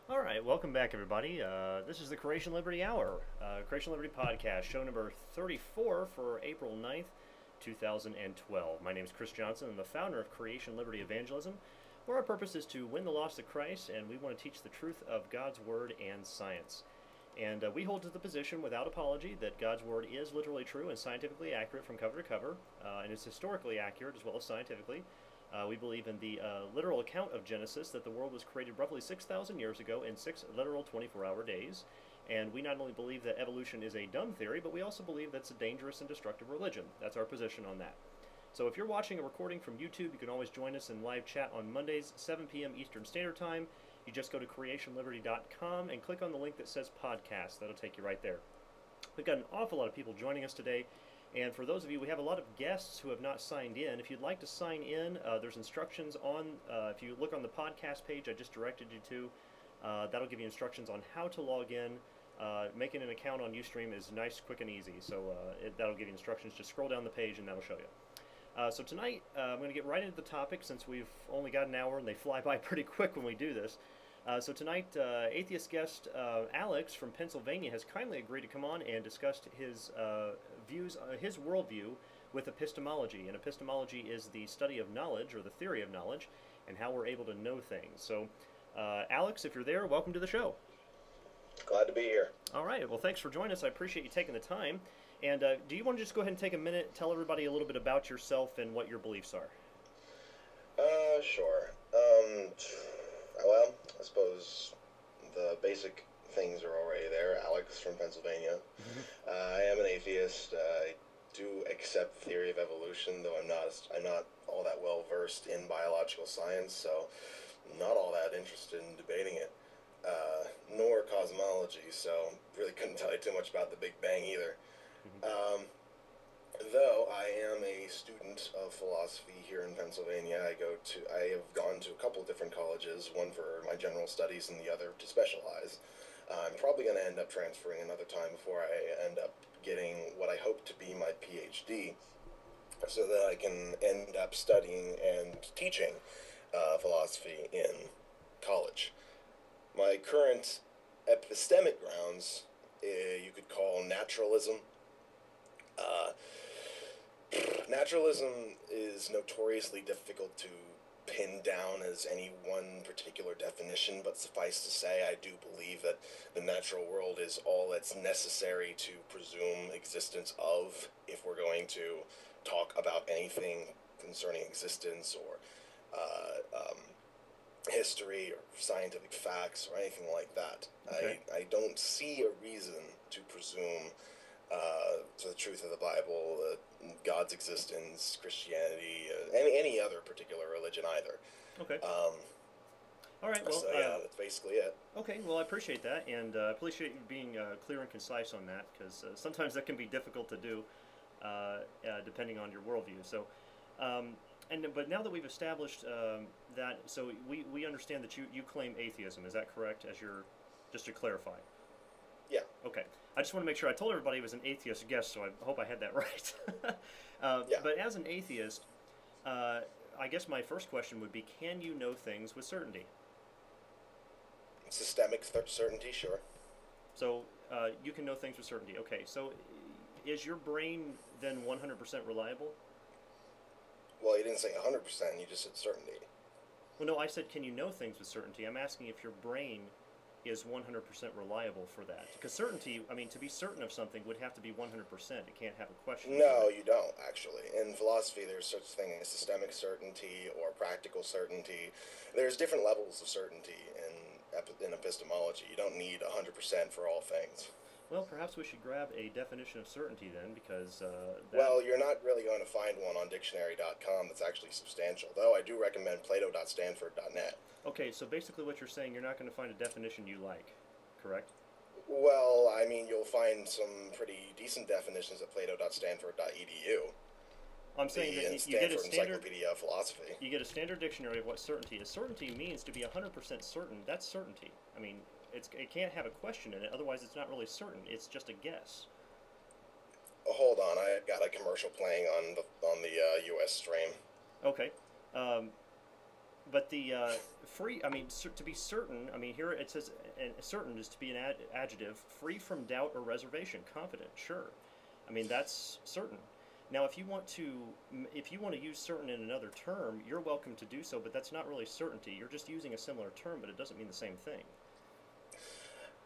All right, welcome back, everybody. This is the Creation Liberty Hour, Creation Liberty Podcast, show number 34 for April 9th, 2012. My name is Chris Johnson. I'm the founder of Creation Liberty Evangelism, where our purpose is to win the lost to Christ, and we want to teach the truth of God's Word and science. And we hold to the position without apology that God's Word is literally true and scientifically accurate from cover to cover, and is historically accurate as well as scientifically. We believe in the literal account of Genesis, that the world was created roughly 6,000 years ago in 6 literal 24-hour days. And we not only believe that evolution is a dumb theory, but we also believe that's a dangerous and destructive religion. That's our position on that. So if you're watching a recording from YouTube, you can always join us in live chat on Mondays, 7 p.m. Eastern Standard Time. You just go to creationliberty.com and click on the link that says podcast. That'll take you right there. We've got an awful lot of people joining us today. And for those of you, we have a lot of guests who have not signed in. If you'd like to sign in, there's instructions on, if you look on the podcast page I just directed you to, that'll give you instructions on how to log in. Making an account on Ustream is nice, quick, and easy. So that'll give you instructions. Just scroll down the page and that'll show you. So tonight, I'm going to get right into the topic since we've only got an hour and they fly by pretty quick when we do this. So tonight, Atheist Guest Alex from Pennsylvania has kindly agreed to come on and discuss his views, his worldview with epistemology. And epistemology is the study of knowledge, or the theory of knowledge, and how we're able to know things. So, Alex, if you're there, welcome to the show. Glad to be here. All right. Well, thanks for joining us. I appreciate you taking the time. And do you want to just go ahead and take a minute, tell everybody a little bit about yourself and what your beliefs are? Sure. Well, I suppose the basic things are already there. Alex from Pennsylvania. I am an atheist. I do accept the theory of evolution, though I'm not all that well versed in biological science, so I'm not all that interested in debating it, nor cosmology, so really couldn't tell you too much about the Big Bang either. Though I am a student of philosophy here in Pennsylvania, I have gone to a couple of different colleges, one for my general studies and the other to specialize. I'm probably going to end up transferring another time before I end up getting what I hope to be my PhD, so that I can end up studying and teaching philosophy in college. My current epistemic grounds, you could call naturalism. Naturalism is notoriously difficult to pin down as any one particular definition, but suffice to say, I do believe that the natural world is all that's necessary to presume existence of, if we're going to talk about anything concerning existence or history or scientific facts or anything like that. Okay. I don't see a reason to presume to the truth of the Bible, God's existence, Christianity, any other particular religion either. Okay. All right. Well, so yeah, that's basically it. Okay. Well, I appreciate that, and I appreciate you being clear and concise on that, because sometimes that can be difficult to do, depending on your worldview. So, but now that we've established that, so we understand that you claim atheism. Is that correct? Just to clarify. Yeah. Okay. I just want to make sure. I told everybody it was an atheist guest, so I hope I had that right. Yeah. But as an atheist, I guess my first question would be, can you know things with certainty? Systemic certainty, sure. So you can know things with certainty. Okay. So is your brain then 100% reliable? Well, you didn't say 100%, you just said certainty. Well, no, I said, can you know things with certainty? I'm asking if your brain is 100% reliable for that. Because certainty, I mean, to be certain of something would have to be 100%. It can't have a question. No, you don't, actually. In philosophy, there's such a thing as systemic certainty or practical certainty. There's different levels of certainty in epistemology. You don't need 100% for all things. Well, perhaps we should grab a definition of certainty then, because... Well, you're not really going to find one on dictionary.com that's actually substantial, though I do recommend plato.stanford.net. Okay, so basically what you're saying, you're not going to find a definition you like, correct? Well, I mean, you'll find some pretty decent definitions at plato.stanford.edu. I'm saying the that you get a Stanford standard... Encyclopedia of Philosophy. You get a standard dictionary of what certainty is. Certainty means to be 100% certain. That's certainty. I mean, it can't have a question in it, otherwise it's not really certain. It's just a guess. Hold on, I got a commercial playing on the U.S. stream. Okay. But the free, I mean, to be certain, I mean, here it says certain is to be an adjective, free from doubt or reservation, confident, sure. I mean, that's certain. Now, if you want to use certain in another term, you're welcome to do so, but that's not really certainty. You're just using a similar term, but it doesn't mean the same thing.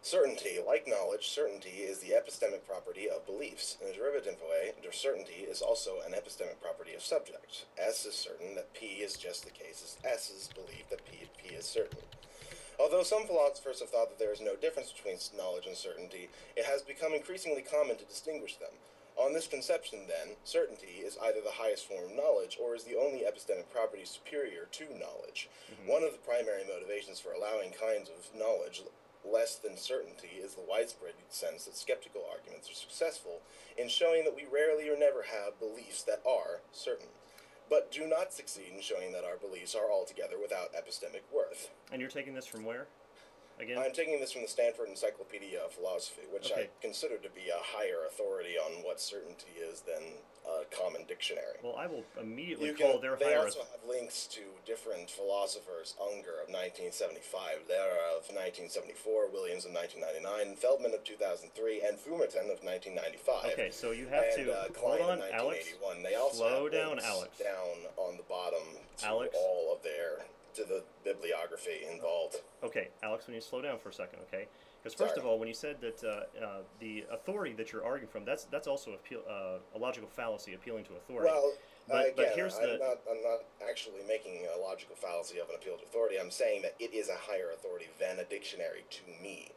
Certainty, like knowledge, certainty is the epistemic property of beliefs. In a derivative way, certainty is also an epistemic property of subject. S is certain that P is just the case as S is belief that P is certain. Although some philosophers have thought that there is no difference between knowledge and certainty, it has become increasingly common to distinguish them. On this conception, then, certainty is either the highest form of knowledge or is the only epistemic property superior to knowledge. Mm-hmm. One of the primary motivations for allowing kinds of knowledge less than certainty is the widespread sense that skeptical arguments are successful in showing that we rarely or never have beliefs that are certain, but do not succeed in showing that our beliefs are altogether without epistemic worth. And you're taking this from where? Again? I'm taking this from the Stanford Encyclopedia of Philosophy, which I consider to be a higher authority on what certainty is than a common dictionary. Well, I will immediately call their They higher... also have links to different philosophers. Unger of 1975, Lehrer of 1974, Williams of 1999, Feldman of 2003, and Fumerton of 1995. Okay, so you have to... Klein hold on, of 1981. Alex. They also Slow have down, links Alex. down on the bottom to Alex? all of their... to the bibliography involved. Okay, Alex, we need to slow down for a second, okay? Because first of all, when you said that the authority that you're arguing from, that's also a logical fallacy, appealing to authority. Well, but again, here's I'm not actually making a logical fallacy of an appeal to authority. I'm saying that it is a higher authority than a dictionary to me.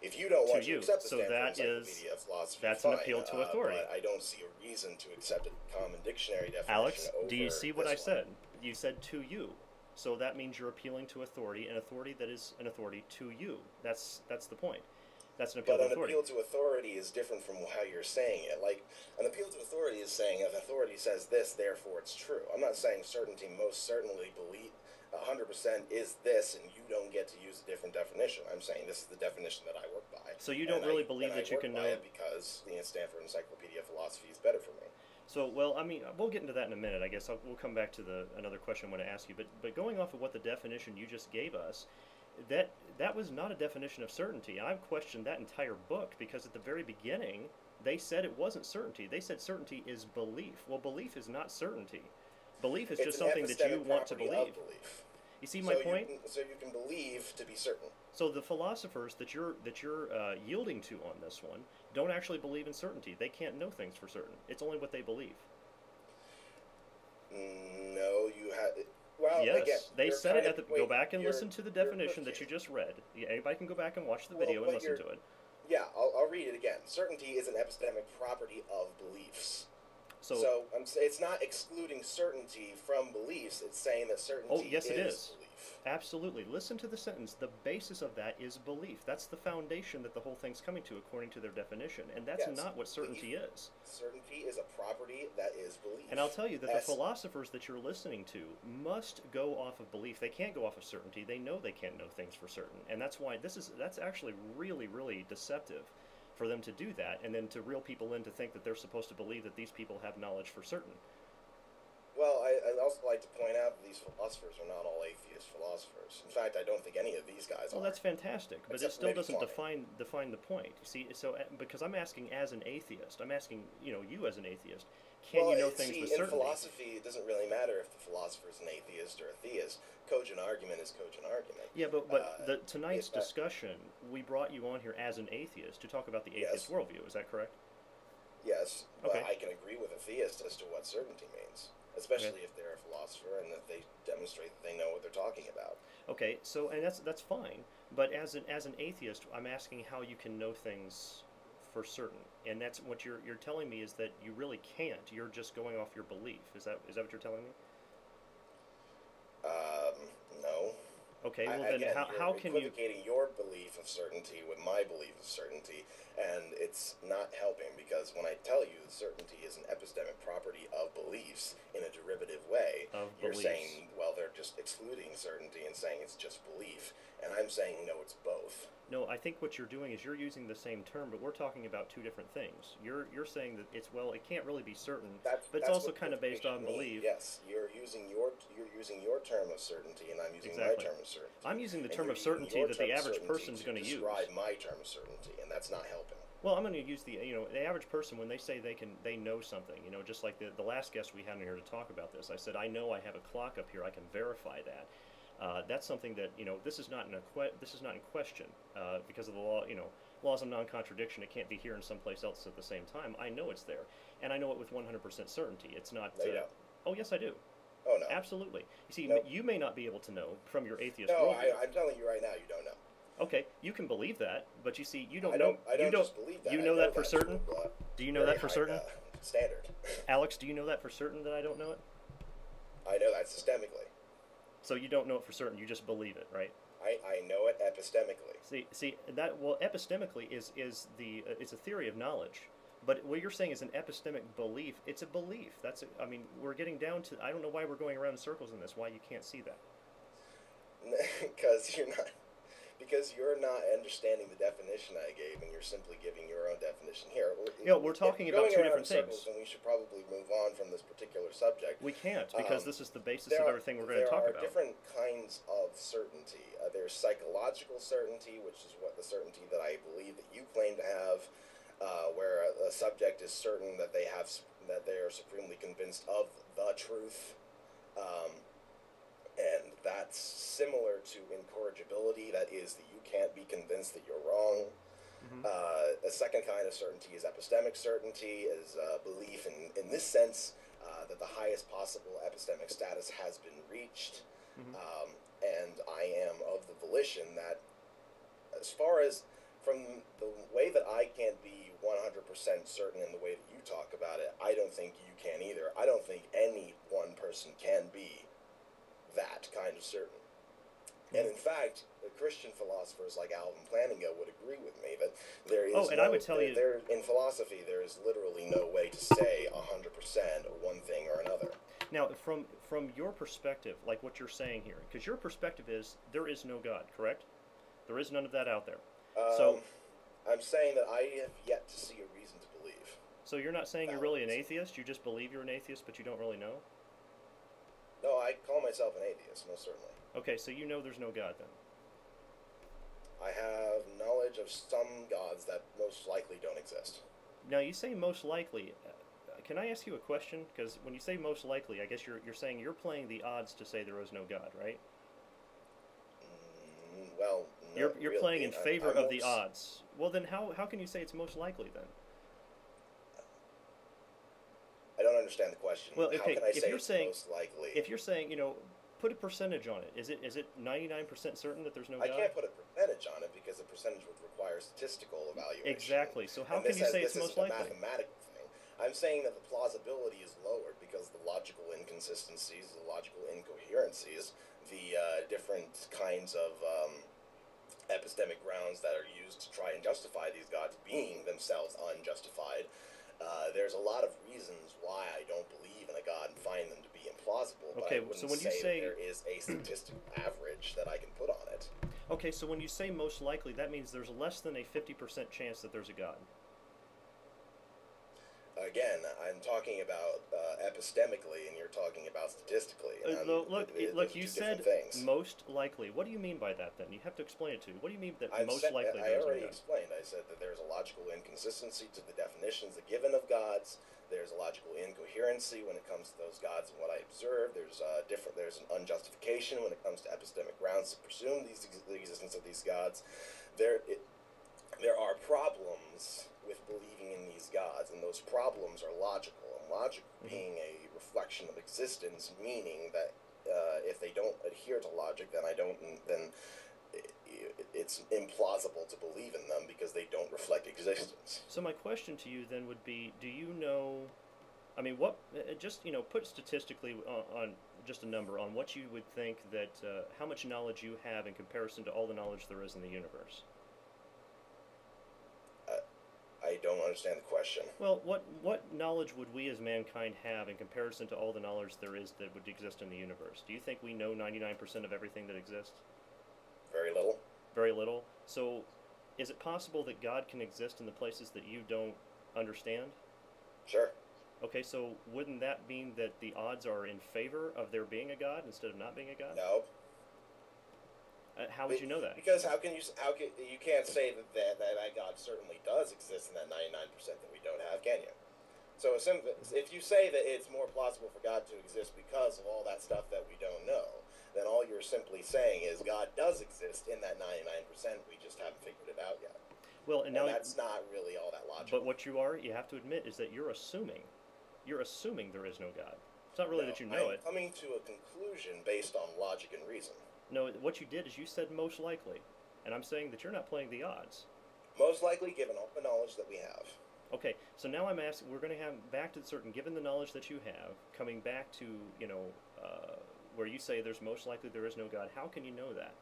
If you don't want to accept the Stanford Encyclopedia of Philosophy, that's fine, an appeal to authority. But I don't see a reason to accept a common dictionary definition. Alex, over do you see what I this one. said? You said to you. So that means you're appealing to authority, an authority that is an authority to you. That's the point. That's an appeal to authority. But an appeal to authority is different from how you're saying it. Like, an appeal to authority is saying if authority says this, therefore it's true. I'm not saying certainty most certainly believe 100% is this, and you don't get to use a different definition. I'm saying this is the definition that I work by. So you don't really believe that you can know it because the Stanford Encyclopedia of Philosophy is better for me. So, well, I mean, we'll get into that in a minute. I guess we'll come back to another question I want to ask you. But going off of what the definition you just gave us, that was not a definition of certainty. I've questioned that entire book because at the very beginning, they said it wasn't certainty. They said certainty is belief. Well, belief is not certainty. Belief is just something that you want to believe. You see my point? So you can believe to be certain. So the philosophers that you're yielding to on this one don't actually believe in certainty. They can't know things for certain. It's only what they believe. No, you had. Well, yes, again, they said it at the. Go back and listen to the definition that you just read. Anybody can go back and watch the video and listen to it. Yeah, I'll read it again. Certainty is an epistemic property of beliefs. So it's not excluding certainty from beliefs. It's saying that certainty yes, it is. Belief. Absolutely. Listen to the sentence. The basis of that is belief. That's the foundation that the whole thing's coming to according to their definition. And that's not what certainty is. Certainty is a property that is belief. And I'll tell you that the philosophers that you're listening to must go off of belief. They can't go off of certainty. They know they can't know things for certain. And that's why that's actually really, really deceptive for them to do that, and then to reel people in to think that they're supposed to believe that these people have knowledge for certain. Well, I'd also like to point out that these philosophers are not all atheist philosophers. In fact, I don't think any of these guys are. Well, that's fantastic, but it still doesn't define the point. You see, so because I'm asking as an atheist, I'm asking you as an atheist, can you know things with certainty? In philosophy, it doesn't really matter if the philosopher is an atheist or a theist. Cogent argument is cogent argument. Yeah, but tonight's discussion, we brought you on here as an atheist to talk about the atheist worldview. Is that correct? Yes, but I can agree with a theist as to what certainty means, especially if they're a philosopher and that they demonstrate that they know what they're talking about. Okay, so and that's fine. But as an atheist, I'm asking how you can know things for certain, and that's what you're telling me is that you really can't. You're just going off your belief. Is that what you're telling me? No. Okay, well then how can you... You're equivocating your belief of certainty with my belief of certainty, and it's not helping, because when I tell you that certainty is an epistemic property of beliefs in a derivative way, you're saying, well, they're just excluding certainty and saying it's just belief, And I'm saying no, it's both. No, I think what you're doing is you're using the same term, but we're talking about two different things. You're saying that it can't really be certain, but it's also kind of based on belief. Yes, you're using your term of certainty, and I'm using Exactly. my term of certainty. I'm using the term of certainty that the average person is going to use. Describe my term of certainty, and that's not helping. Well, I'm going to use the average person when they say they know something. Just like the last guest we had in here to talk about this. I said I know I have a clock up here. I can verify that. That's something that this is not in question because of the law. Laws of non-contradiction. It can't be here and someplace else at the same time. I know it's there, and I know it with 100% certainty. It's not. No, you don't. Oh yes, I do. Oh no. Absolutely. You see, Nope. you may not be able to know from your atheist. No, worldview. I'm telling you right now, you don't know. Okay, you can believe that, but you see, you don't I know. don't just believe that. You I know that for that's certain? Do you know that for certain? Standard. Alex, do you know that for certain that I don't know it? I know that systemically. So you don't know it for certain. You just believe it, right? I know it epistemically. See that epistemically is it's a theory of knowledge, but what you're saying is an epistemic belief. It's a belief. We're getting down to. I don't know why we're going around in circles in this. Why you can't see that? Because you're not understanding the definition I gave, and you're simply giving your own definition here. We're talking about two different things. And we should probably move on from this particular subject. We can't, because this is the basis of everything we're going to talk about. There are different kinds of certainty. There's psychological certainty, which is what the certainty that I believe that you claim to have, where a subject is certain that they are supremely convinced of the truth. And that's similar to incorrigibility. That is, that you can't be convinced that you're wrong. Mm-hmm. A second kind of certainty is epistemic certainty, is belief in this sense that the highest possible epistemic status has been reached. Mm-hmm. And I am of the volition that, as far as from the way that I can't be 100% certain in the way that you talk about it, I don't think you can either. I don't think any one person can be that kind of certain. And in fact, the Christian philosophers like Alvin Plantinga would agree with me that there is I would tell you in philosophy there is literally no way to say 100% one thing or another. Now, from your perspective, like what you're saying here, because your perspective is there is no God, correct? There is none of that out there. So I'm saying that I have yet to see a reason to believe. So you're not saying you're really an atheist? You just believe you're an atheist, but you don't really know? No, I call myself an atheist, most certainly. Okay, so you know there's no God then? I have knowledge of some gods that most likely don't exist. Now, you say most likely. Can I ask you a question? Because when you say most likely, I guess you're saying you're playing the odds to say there is no God, right? Well, you're really. Playing in favor of the odds. Well, then how can you say it's most likely then? I don't understand the question. Well, okay, how can I say it's most likely? If you're saying, put a percentage on it. Is it 99% certain that there's no God? I can't put a percentage on it because a percentage would require statistical evaluation. Exactly. So how can you say it's most likely? This is a mathematical thing. I'm saying that the plausibility is lowered because the logical inconsistencies, the logical incoherencies, the different kinds of epistemic grounds that are used to try and justify these gods being themselves unjustified. There's a lot of reasons why I don't believe in a God and find them to be implausible. Okay, but I so when you say there is a statistical average that I can put on it. Okay, so when you say most likely, that means there's less than a 50% chance that there's a God. Again, I'm talking about epistemically, and you're talking about statistically. Look, you said most likely. What do you mean by that, then? You have to explain it to me. What do you mean that most likely I there's already a God? explained. I said that there's a logical inconsistency to the definitions given of gods. There's a logical incoherency when it comes to those gods and what I observe. There's an unjustification when it comes to epistemic grounds to presume the existence of these gods. There are problems with believing in these gods, and those problems are logical. And logic being a reflection of existence, meaning that if they don't adhere to logic, then it's implausible to believe in them because they don't reflect existence. So my question to you then would be: do you know? I mean, put statistically on just a number on what you would think that how much knowledge you have in comparison to all the knowledge there is in the universe. I don't understand the question. Well, what knowledge would we as mankind have in comparison to all the knowledge there is that would exist in the universe? Do you think we know 99% of everything that exists? Very little. Very little. So, is it possible that God can exist in the places that you don't understand? Sure. Okay, so wouldn't that mean that the odds are in favor of there being a God instead of not being a God? No. How would you know that? Because how can you can't say that God certainly does exist in that 99% that we don't have, can you? So if you say that it's more plausible for God to exist because of all that stuff that we don't know, then all you're simply saying is God does exist in that 99%. We just haven't figured it out yet. Well, and now that's not really all that logical. But what you have to admit, is that you're assuming. You're assuming there is no God. It's not really that you know it. I'm coming to a conclusion based on logic and reason. No, what you did is you said most likely, and I'm saying that you're not playing the odds. Most likely, given all the knowledge that we have. Okay, so now I'm asking, we're going to have back to certain, given the knowledge that you have, coming back to, where you say there's most likely there is no God. How can you know that?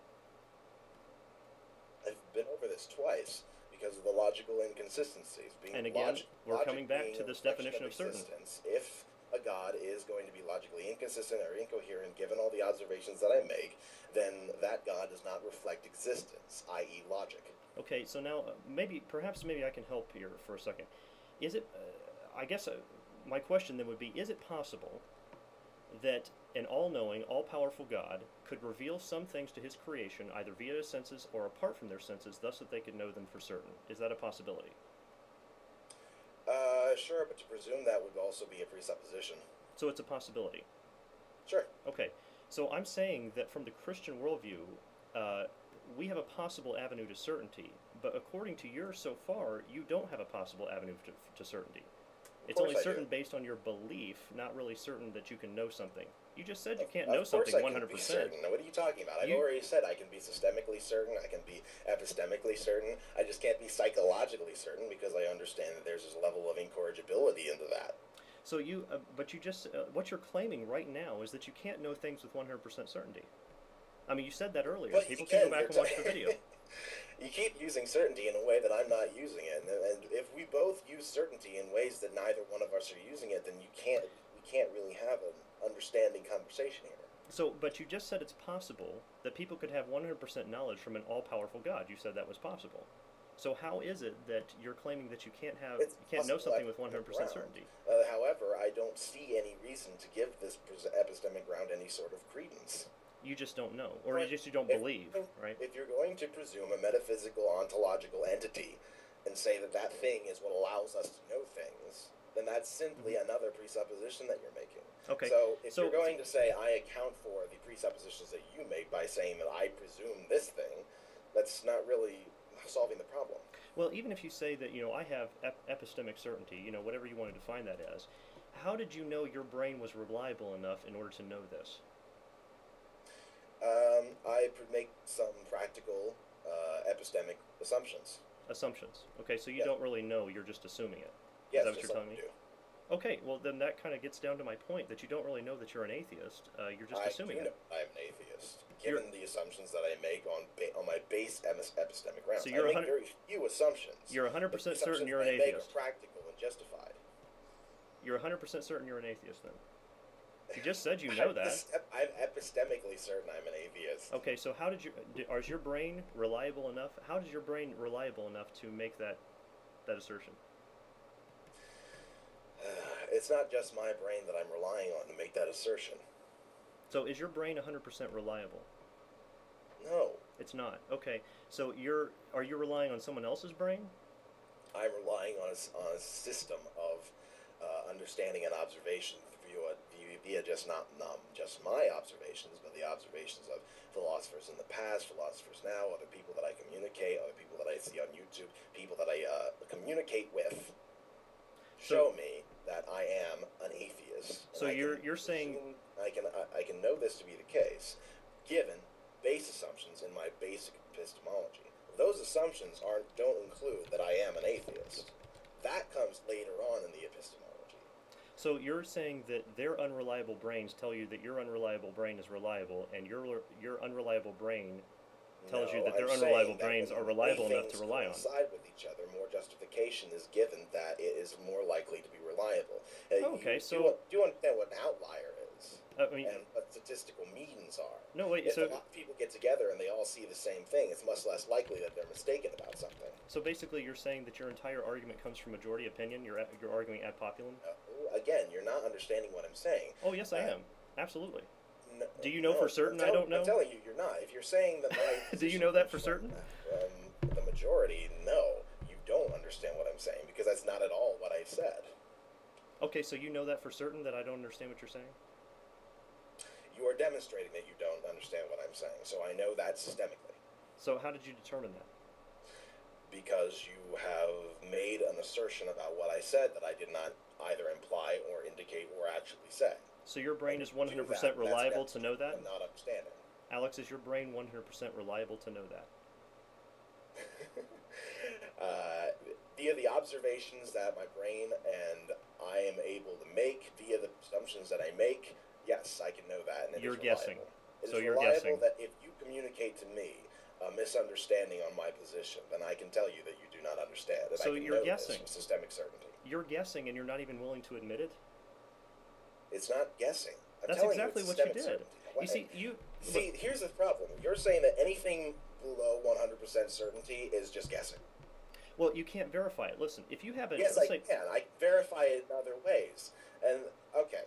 I've been over this twice because of the logical inconsistencies. And again, we're coming back to this definition of certain. If a God is going to be logically inconsistent or incoherent, given all the observations that I make, then that God does not reflect existence, i.e. logic. Okay, so now perhaps I can help here for a second. Is it, I guess my question then would be, is it possible that an all-knowing, all-powerful God could reveal some things to his creation, either via his senses or apart from their senses, thus that they could know them for certain? Is that a possibility? Sure, but to presume that would also be a presupposition. So it's a possibility? Sure. Okay, so I'm saying that from the Christian worldview, we have a possible avenue to certainty, but according to yours so far, you don't have a possible avenue to certainty. It's only certain based on your belief, not really certain that you can know something. You just said you can't know something 100%. Now, what are you talking about? I've already said I can be systemically certain, I can be epistemically certain, I just can't be psychologically certain because I understand that there's this level of incorrigibility into that. So what you're claiming right now is that you can't know things with 100% certainty. I mean, you said that earlier. But people can go back and watch the video. You keep using certainty in a way that I'm not using it, and if we both use certainty in ways that neither one of us are using it, then we can't really have an understanding conversation here. So, but you just said it's possible that people could have 100% knowledge from an all-powerful God. You said that was possible. So how is it that you're claiming that you can't know something with 100% certainty? However, I don't see any reason to give this epistemic ground any sort of credence. You just don't know, or you don't believe, right? If you're going to presume a metaphysical, ontological entity and say that that thing is what allows us to know things, then that's simply another presupposition that you're making. Okay. So if you're going to say, I account for the presuppositions that you make by saying that I presume this thing, that's not really solving the problem. Well, even if you say that, I have epistemic certainty, whatever you want to define that as, how did you know your brain was reliable enough in order to know this? I make some practical epistemic assumptions. Assumptions. Okay, so you don't really know, you're just assuming it. Yes, is that what you're telling me? Okay, well then that kind of gets down to my point that you don't really know that you're an atheist. You're just assuming it. I'm an atheist, given the assumptions that I make on my base epistemic grounds. So I make very few assumptions. You're 100% certain you're an atheist. Are practical and justified. You're 100% certain you're an atheist then. You just said you know that. I'm epistemically certain I'm an atheist. Okay, so is your brain reliable enough? How is your brain reliable enough to make that assertion? It's not just my brain that I'm relying on to make that assertion. So is your brain 100% reliable? No. It's not. Okay, so are you relying on someone else's brain? I'm relying on a system of understanding and observation via just not just my observations, but the observations of philosophers in the past, philosophers now, other people that I communicate, other people that I see on YouTube, people that I communicate with, show me that I am an atheist. So you're saying I can know this to be the case, given base assumptions in my basic epistemology. Those assumptions don't include that I am an atheist. That comes later on in the epistemology. So you're saying that their unreliable brains tell you that your unreliable brain is reliable, and your unreliable brain tells you that their unreliable brains are reliable enough to rely on. Coincide with each other, more justification is given that it is more likely to be reliable. Okay, do you understand what an outlier is? I mean, and what statistical means are. no, wait, If so a lot of people get together and they all see the same thing, it's much less likely that they're mistaken about something. so basically you're saying that your entire argument comes from majority opinion, you're arguing ad populum? Again, you're not understanding what I'm saying. Oh, yes, I am. Absolutely. No, Do you know for certain I don't know? I'm telling you, you're not. If you're saying that my Do you know that for certain? The majority, no, you don't understand what I'm saying, because that's not at all what I said. Okay, so you know that for certain that I don't understand what you're saying? You are demonstrating that you don't understand what I'm saying, so I know that systemically. So how did you determine that? Because you have made an assertion about what I said that I did not either imply or indicate or actually say. So your brain is 100% That, reliable to know that? I'm not understanding. Alex, is your brain 100% reliable to know that? Via the observations that my brain and I am able to make, via the assumptions that I make, yes, I can know that. And you're guessing. It so is you're reliable guessing that if you communicate to me a misunderstanding on my position, then I can tell you that you do not understand. And so I can you're know guessing. This with systemic certainty. You're guessing, and you're not even willing to admit it? It's not guessing. That's exactly what you did. You see, here's the problem. You're saying that anything below 100% certainty is just guessing. Well, you can't verify it. Listen, if you have a... Yes, I can. I verify it in other ways. And, okay.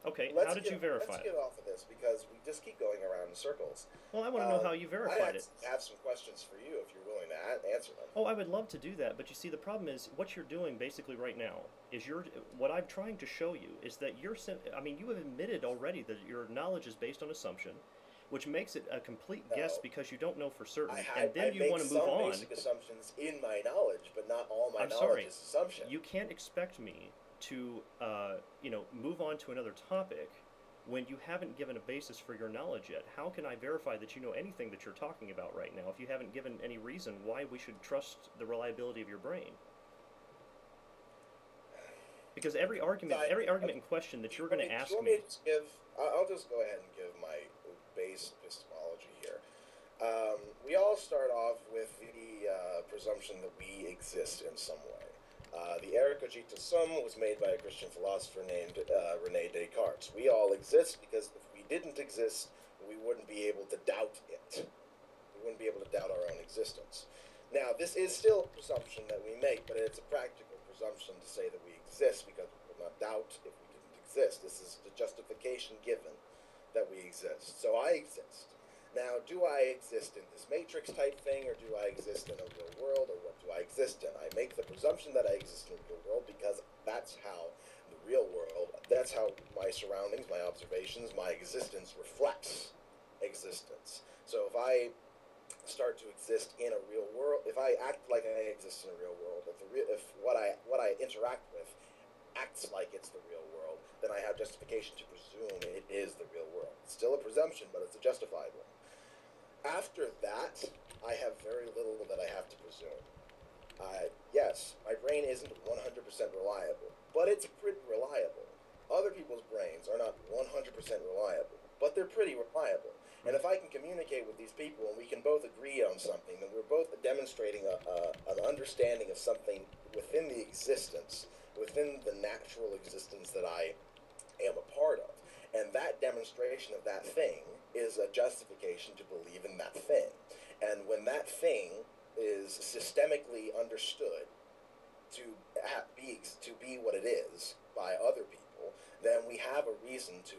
Okay, how did you verify it? Let's get off of this, because we just keep going around in circles. Well, I want to know how you verified it. I have some questions for you if you're willing to answer them. Oh, I would love to do that, but you see, the problem is, what you're doing basically right now is what I'm trying to show you is that you have admitted already that your knowledge is based on assumption, which makes it a complete guess because you don't know for certain, and then you want to move on. I make some basic assumptions in my knowledge, but not all my knowledge is assumption. You can't expect me to, move on to another topic when you haven't given a basis for your knowledge yet. How can I verify that you know anything that you're talking about right now if you haven't given any reason why we should trust the reliability of your brain? Because every argument in question that you're going to ask me... I'll just go ahead and give my base epistemology here. We all start off with the presumption that we exist in some way. The error cogito sum was made by a Christian philosopher named René Descartes. We all exist because if we didn't exist, we wouldn't be able to doubt it. We wouldn't be able to doubt our own existence. Now, this is still a presumption that we make, but it's a practical presumption to say that we exist because we would not doubt if we didn't exist. This is the justification given that we exist. So I exist. Now, do I exist in this matrix type thing, or do I exist in a real world, or what do I exist in? I make the presumption that I exist in a real world because that's how the real world, that's how my surroundings, my observations, my existence reflects existence. So if I start to exist in a real world, if I act like I exist in a real world, if what I interact with acts like it's the real world, then I have justification to presume it is the real world. It's still a presumption, but it's a justified one. After that, I have very little that I have to presume. Yes, my brain isn't 100% reliable, but it's pretty reliable. Other people's brains are not 100% reliable, but they're pretty reliable. And if I can communicate with these people and we can both agree on something, then we're both demonstrating an understanding of something within the existence, within the natural existence that I am a part of. And that demonstration of that thing is a justification to believe in that thing. And when that thing is systemically understood to be what it is by other people, then we have a reason to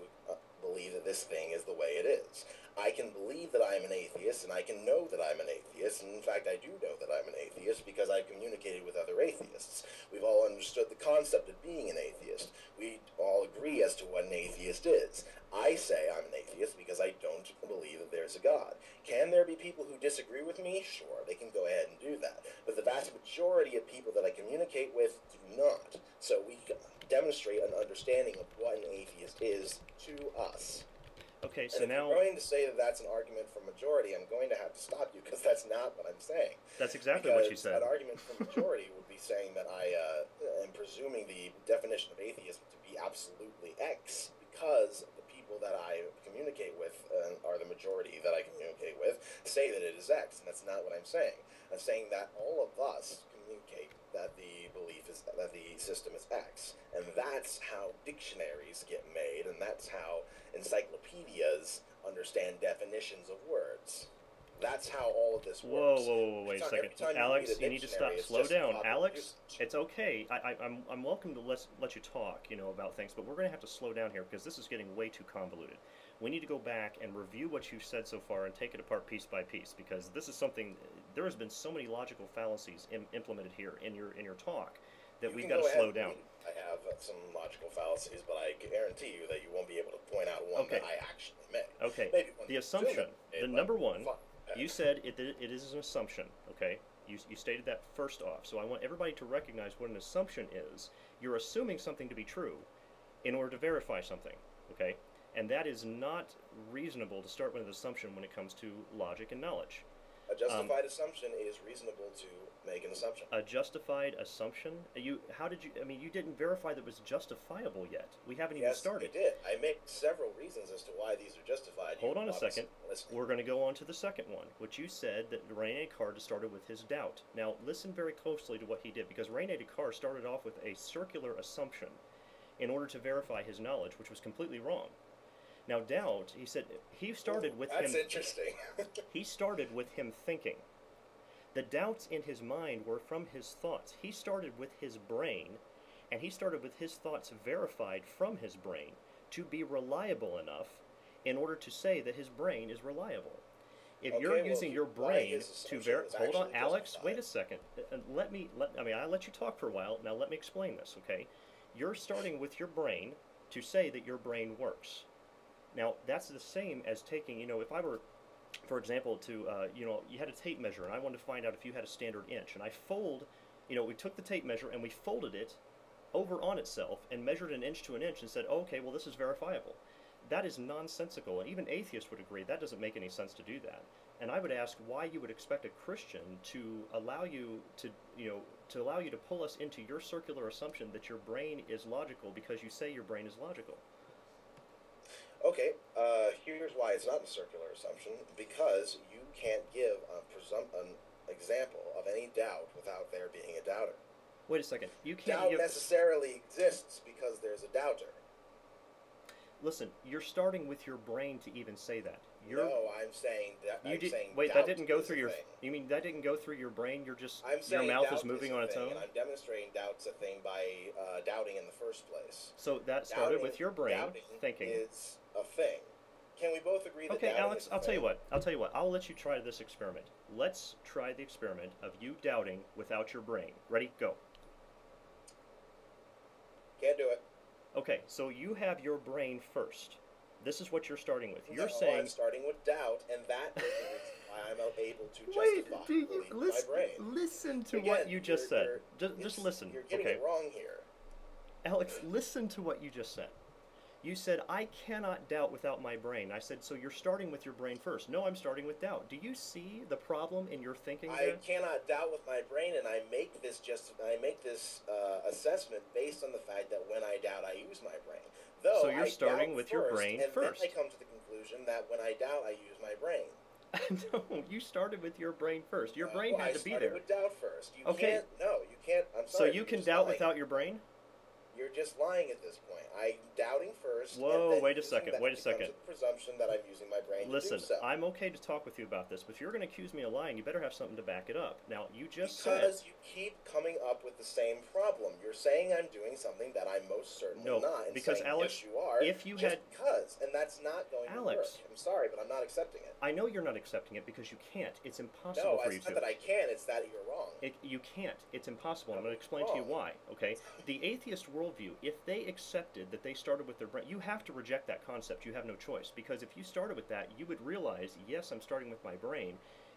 believe that this thing is the way it is. I can believe that I'm an atheist, and I can know that I'm an atheist, and in fact I do know that I'm an atheist because I've communicated with other atheists. We've all understood the concept of being an atheist. We all agree as to what an atheist is. I say I'm an atheist because I don't believe that there's a God. Can there be people who disagree with me? Sure, they can go ahead and do that. But the vast majority of people that I communicate with do not. So we demonstrate an understanding of what an atheist is to us. Okay, so and if now... you're going to say that that's an argument for majority, I'm going to have to stop you because that's not what I'm saying. That's exactly what you said. An argument for majority would be saying that I am presuming the definition of atheism to be absolutely X because the people that I communicate with are the majority that I communicate with say that it is X, and that's not what I'm saying. I'm saying that all of us communicate that the belief is that the system is X, and that's how dictionaries get made, and that's how encyclopedias understand definitions of words. That's how all of this works. Whoa, wait a second. Alex, you need to stop. Slow down. Alex, it's okay. I'm welcome to let you talk, about things, but we're going to have to slow down here because this is getting way too convoluted. We need to go back and review what you've said so far and take it apart piece by piece, because this is something, there has been so many logical fallacies implemented here in your talk that we've got to slow down. I have some logical fallacies, but I guarantee you that you won't be able to point out one that I actually made. Okay, the assumption, the number one, you said it is an assumption, okay? You stated that first off, so I want everybody to recognize what an assumption is. You're assuming something to be true in order to verify something, okay? And that is not reasonable to start with an assumption when it comes to logic and knowledge. A justified assumption is reasonable to make an assumption. A justified assumption? You didn't verify that it was justifiable yet. We haven't even started. Yes, I did. I make several reasons as to why these are justified. Hold on a second. We're going to go on to the second one, which you said that Rene Descartes started with his doubt. Now, listen very closely to what he did, because Rene Descartes started off with a circular assumption in order to verify his knowledge, which was completely wrong. Now, doubt, he said, he started with him... That's interesting. He started with him thinking. The doubts in his mind were from his thoughts. He started with his brain, and he started with his thoughts verified from his brain to be reliable enough in order to say that his brain is reliable. If you're using your brain to verify... Hold on, Alex, wait a second. I let you talk for a while. Now let me explain this, okay? You're starting with your brain to say that your brain works. Now, that's the same as taking, if I were, for example, to, you had a tape measure, and I wanted to find out if you had a standard inch, and I we took the tape measure, and we folded it over on itself, and measured an inch to an inch, and said, oh, okay, well, this is verifiable. That is nonsensical, and even atheists would agree that doesn't make any sense to do that. And I would ask why you would expect a Christian to allow you to pull us into your circular assumption that your brain is logical because you say your brain is logical. Okay, here's why it's not a circular assumption. Because you can't give an example of any doubt without there being a doubter. Wait a second. You can't doubt necessarily exists because there's a doubter. Listen, you're starting with your brain to even say that. No, I'm saying that. Wait, that didn't go through your. You mean that didn't go through your brain? You're just your mouth is moving on its own. And I'm demonstrating doubt's a thing by doubting in the first place. So that started with your brain thinking. It's a thing. Can we both agree that? Okay, Alex, I'll tell you what. I'll let you try this experiment. Let's try the experiment of you doubting without your brain. Ready? Go. Can't do it. Okay, so you have your brain first. This is what you're starting with. You're saying I'm starting with doubt, and that is the reason why I'm able to justify my brain. Listen to what you just said. Just listen. You're getting it wrong here. Alex, listen to what you just said. You said, I cannot doubt without my brain. I said, so you're starting with your brain first. No, I'm starting with doubt. Do you see the problem in your thinking there? I cannot doubt with my brain, and I make this assessment based on the fact that when I doubt, I use my brain. So you're starting with your brain first. And then I come to the conclusion that when I doubt, I use my brain. No, you started with your brain first. Your brain had to be there. I started with doubt first. You can't. I'm sorry. So you can doubt without your brain? You're just lying at this point. I'm doubting first. Whoa, wait a second. Wait a second. A presumption that I'm using my brain to do so. I'm okay to talk with you about this, but if you're going to accuse me of lying, you better have something to back it up. Now, you just said... Because you keep coming up with the same problem. You're saying I'm doing something that I'm most certainly not. And because, saying, Alex, yes, you are, if you had... because, and that's not going to work. I'm sorry, but I'm not accepting it. I know you're not accepting it because you can't. It's impossible for you to. No, it's not that I can, it's that you're wrong. You can't. It's impossible. I'm going to explain to you why, okay? The atheist worldview, if they accepted that they started with their brain, you have to reject that concept. You have no choice. Because if you started with that, you would realize, yes, I'm starting with my brain,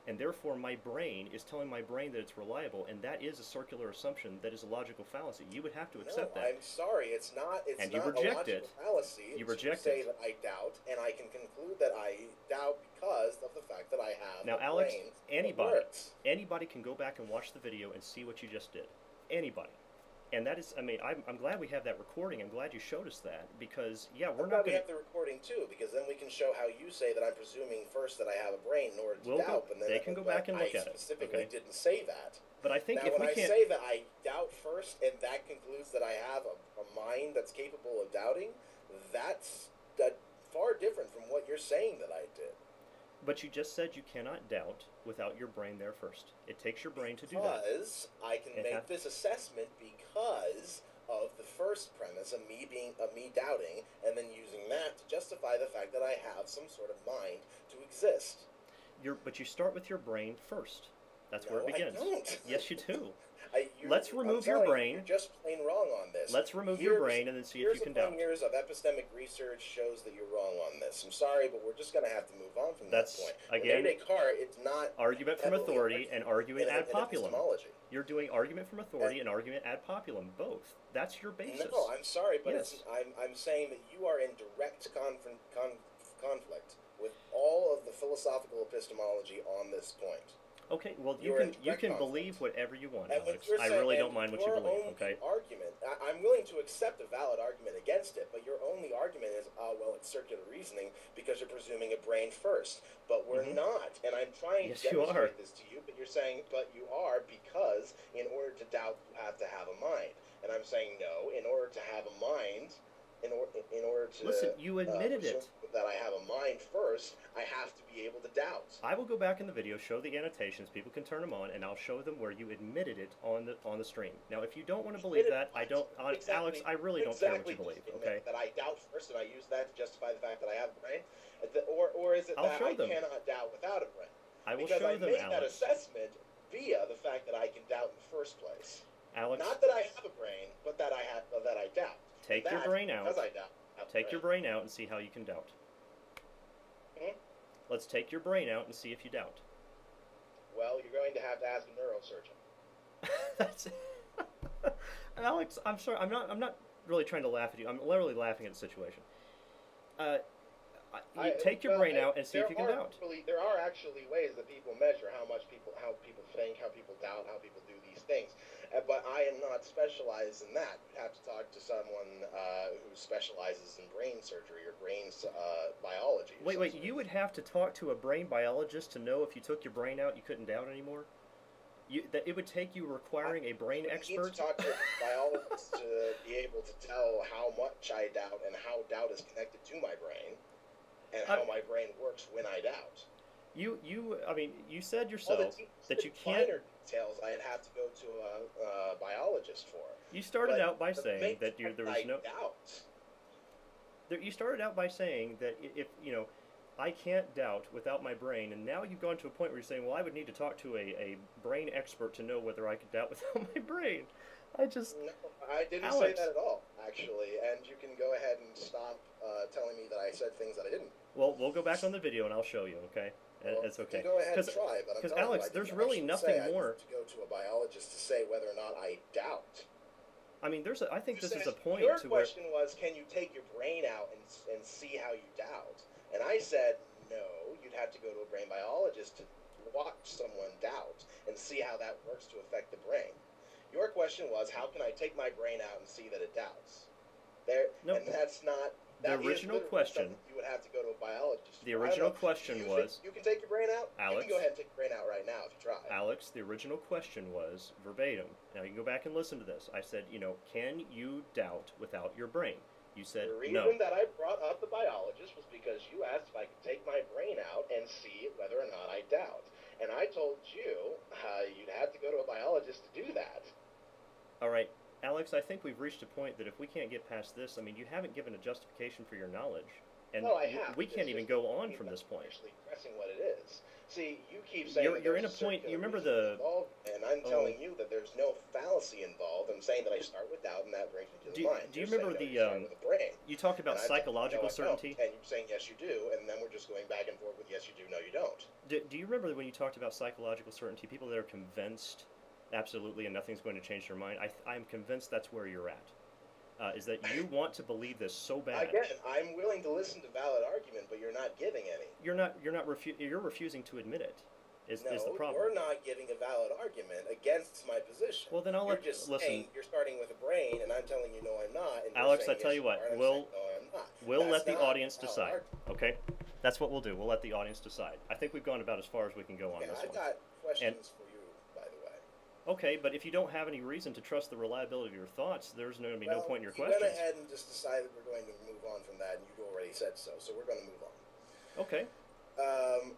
and therefore my brain is telling my brain that it's reliable, and that is a circular assumption that is a logical fallacy. You would have to accept that. I'm sorry, it's not and you not reject a logical it. fallacy You reject to say that I doubt, and I can conclude that I doubt because of the fact that I have now, a Alex, brain anybody can go back and watch the video and see what you just did. Anybody. And that is, I mean, I'm glad we have that recording. I'm glad you showed us that because, yeah, we're I'm not glad we going have the recording too, because then we can show how you say that I'm presuming first that I have a brain in order to We'll doubt, go, and then they can go back and look I at it. specifically Okay. didn't say that. But I think Now, if when we I can't, say that I doubt first, and that concludes that I have a mind that's capable of doubting, that's far different from what you're saying that I did. but you just said you cannot doubt without your brain there first. It takes your brain to do that. Because I can make this assessment because of the first premise of me doubting, and then using that to justify the fact that I have some sort of mind to exist. But you start with your brain first. That's No, where it begins. I don't. Yes, you do. Let's remove your brain. You're just plain wrong on this. Let's remove your brain and then see if you can doubt. Years of epistemic research shows that you're wrong on this. I'm sorry, but we're just going to have to move on from that point. Again, Rene Descartes, it's not argument from authority and argument ad populum. Epistemology. You're doing argument from authority and argument ad populum, both. That's your basis. No, I'm sorry, but yes. I'm saying that you are in direct conflict with all of the philosophical epistemology on this point. Okay, well, you can believe whatever you want, Alex. I really don't mind what you believe, okay? Argument, I'm willing to accept a valid argument against it, but your only argument is, well, it's circular reasoning because you're presuming a brain first. But we're not, and I'm trying to demonstrate this to you, but you're saying, but you are, because in order to doubt, you have to have a mind. And I'm saying, no, in order to have a mind, in order to listen, you admitted it. That I have a mind first, I have to be able to doubt. I will go back in the video, show the annotations. People can turn them on, and I'll show them where you admitted it on the stream. Now, if you don't want to believe that, I don't, Alex. I really don't care what you believe. Okay. That I doubt first, and I use that to justify the fact that I have a brain, or is it that I cannot doubt without a brain? I will show them, Alex. Because I made Alex. that assessment via the fact that I can doubt in the first place. Alex. Not that I have a brain, but that I doubt. Take your brain out. Because I doubt. Take your brain out and see how you can doubt. Let's take your brain out and see if you doubt. Well, you're going to have to ask a neurosurgeon. That's Alex, I'm sorry. I'm not really trying to laugh at you. I'm literally laughing at the situation. Take your brain out and see if you can doubt. There are actually ways that people measure how people think, how people doubt, how people do these things. But I am not specialized in that. You'd have to talk to someone who specializes in brain surgery or brain biology. Wait, you would have to talk to a brain biologist to know if you took your brain out you couldn't doubt anymore? It would take you requiring a brain expert? You need to talk to a biologist to be able to tell how much I doubt and how doubt is connected to my brain and how my brain works when I doubt. I mean, you said yourself that you can't... Finer details I'd have to go to a biologist for. You started out by saying that there was no... doubt. You started out by saying that if, I can't doubt without my brain, and now you've gone to a point where you're saying, well, I would need to talk to a brain expert to know whether I could doubt without my brain. No, I didn't say that at all, actually, and you can go ahead and stop telling me that I said things that I didn't. Well, we'll go back on the video and I'll show you, okay? Well, it's okay. You can go ahead and try, but because Alex, there's really nothing more. I need to go to a biologist to say whether or not I doubt. I mean, I think this is a point your to where... question was, can you take your brain out and see how you doubt? And I said, no, you'd have to go to a brain biologist to watch someone doubt and see how that works to affect the brain. Your question was, how can I take my brain out and see that it doubts? And that's not... The original question... You would have to go to a biologist. The original question was... You can take your brain out? Alex... You can go ahead and take your brain out right now if you try. Alex, the original question was verbatim. Now, you can go back and listen to this. I said, can you doubt without your brain? You said no. The no. reason that I brought up the biologist was because you asked if I could take my brain out and see whether or not I doubt. And I told you you'd have to go to a biologist to do that. All right. Alex, I think we've reached a point that if we can't get past this, I mean, you haven't given a justification for your knowledge. And no, I have. We can't even go on from this point. Actually pressing what it is. See, you keep saying you're in a point. You remember the involved, and I'm telling you that there's no fallacy involved. I'm saying that I start with doubt, and that brings me to the mind. Do you remember the brain? You talked about psychological certainty, and you're saying yes, you do, and then we're just going back and forth with yes, you do, no, you don't. Do you remember when you talked about psychological certainty? People that are convinced, absolutely, and nothing's going to change their mind. I'm convinced that's where you're at. Is that you want to believe this so bad? Again, I'm willing to listen to valid argument, but you're not giving any. You're refusing to admit it. is No, the problem. you're not giving a valid argument against my position. Well, then I'll You're just listen. saying you're starting with a brain, and I'm telling you no, I'm not. And Alex, you're I saying, tell yes, you what, are, and I'm we'll saying, no, I'm not. we'll That's let the not audience a valid decide. argument. Okay, that's what we'll do. We'll let the audience decide. I think we've gone about as far as we can go on Yeah, this I've one. got questions for you, by the way. Okay, but if you don't have any reason to trust the reliability of your thoughts, there's going to be no point in your you questions. went ahead and just decided we're going to move on from that, and you already said so, so we're going to move on. Okay.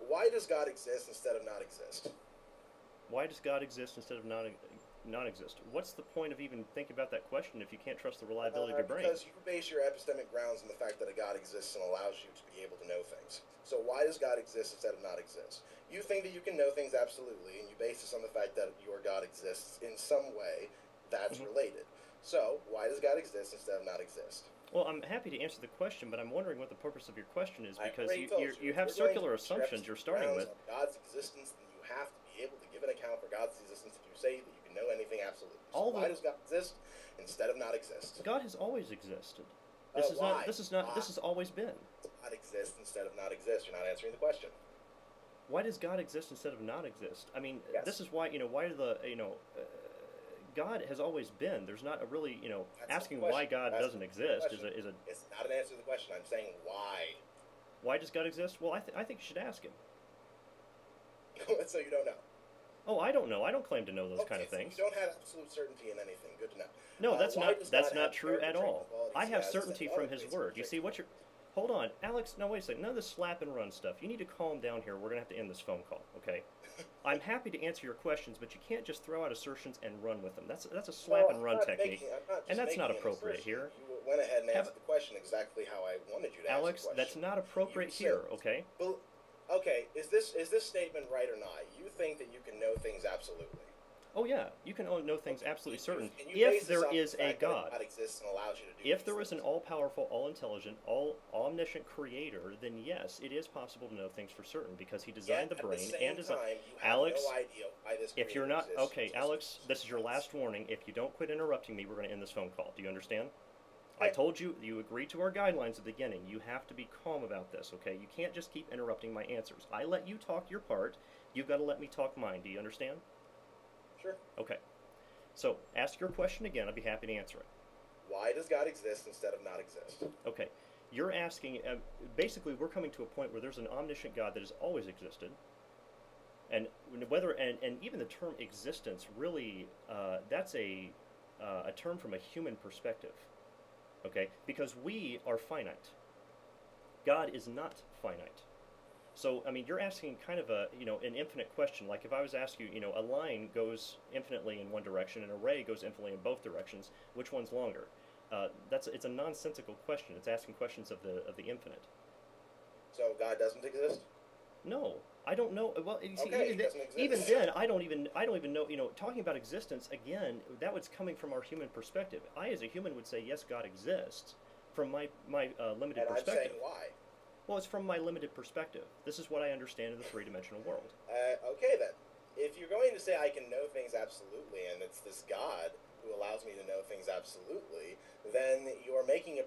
Why does God exist instead of not exist? Why does God exist instead of not exist? What's the point of even thinking about that question if you can't trust the reliability of your brain? Because you base your epistemic grounds on the fact that a God exists and allows you to be able to know things. So why does God exist instead of not exist? You think that you can know things absolutely, and you base this on the fact that your God exists in some way that's related. So why does God exist instead of not exist? Well, I'm happy to answer the question, but I'm wondering what the purpose of your question is, because you have If circular we're going to assumptions you're starting with. on God's existence, then you have to be able to give an account for God's existence if you say that you can know anything absolutely. So why does God exist instead of not exist? God has always existed. Why? This has always been. God exists instead of not exist. You're not answering the question. Why does God exist instead of not exist? I mean, Yes. this is why, why God has always been. There's not a really, That's asking the question. why God That's doesn't the exist question. is a. It's not an answer to the question. I'm saying why. Why does God exist? Well, I think you should ask him. So you don't know. Oh, I don't know. I don't claim to know those kind of so things. you don't have absolute certainty in anything. Good to know. No, that's Why not does that's God not have true at character all. qualities I have as certainty other from His traits word. You see, particular? hold on, Alex. No, wait a second. None of this slap and run stuff. You need to calm down here. We're gonna have to end this phone call, okay? I'm happy to answer your questions, but you can't just throw out assertions and run with them. That's a slap and run technique, and that's not appropriate here. You went ahead and answered the question exactly how I wanted you to Alex, answer the question. that's not appropriate here, okay? Well, okay, is this statement right or not? You think that you can know things absolutely? Oh yeah, you can know things absolutely certain And you base if this there on is the a fact that God. God exists and allows you to do If these there is an things. all-powerful, all-intelligent, all-omniscient creator, then yes, it is possible to know things for certain because he designed the brain and designed. Alex, no idea why this if you're creator not exists. okay, Alex, this is your last warning. If you don't quit interrupting me, we're going to end this phone call. Do you understand? I told you, you agreed to our guidelines at the beginning. You have to be calm about this, okay? You can't just keep interrupting my answers. I let you talk your part. You've got to let me talk mine. Do you understand? Sure. Okay. So, ask your question again. I'd be happy to answer it. Why does God exist instead of not exist? Okay. You're asking, basically, we're coming to a point where there's an omniscient God that has always existed. And even the term existence, really, that's a term from a human perspective. Okay? Because we are finite. God is not finite. So, I mean, you're asking kind of an infinite question. Like if I was to ask you, a line goes infinitely in one direction and an array goes infinitely in both directions. Which one's longer? It's a nonsensical question. It's asking questions of the infinite. So God doesn't exist? No, I don't know. Well, you see, Okay, he doesn't exist. even then, I don't even know. Talking about existence again, that was coming from our human perspective. I, as a human, would say yes, God exists from my limited And perspective. I'm saying why? Well, it's from my limited perspective. This is what I understand in the three-dimensional world. Okay then. If you're going to say I can know things absolutely, and it's this God who allows me to know things absolutely, then you're making a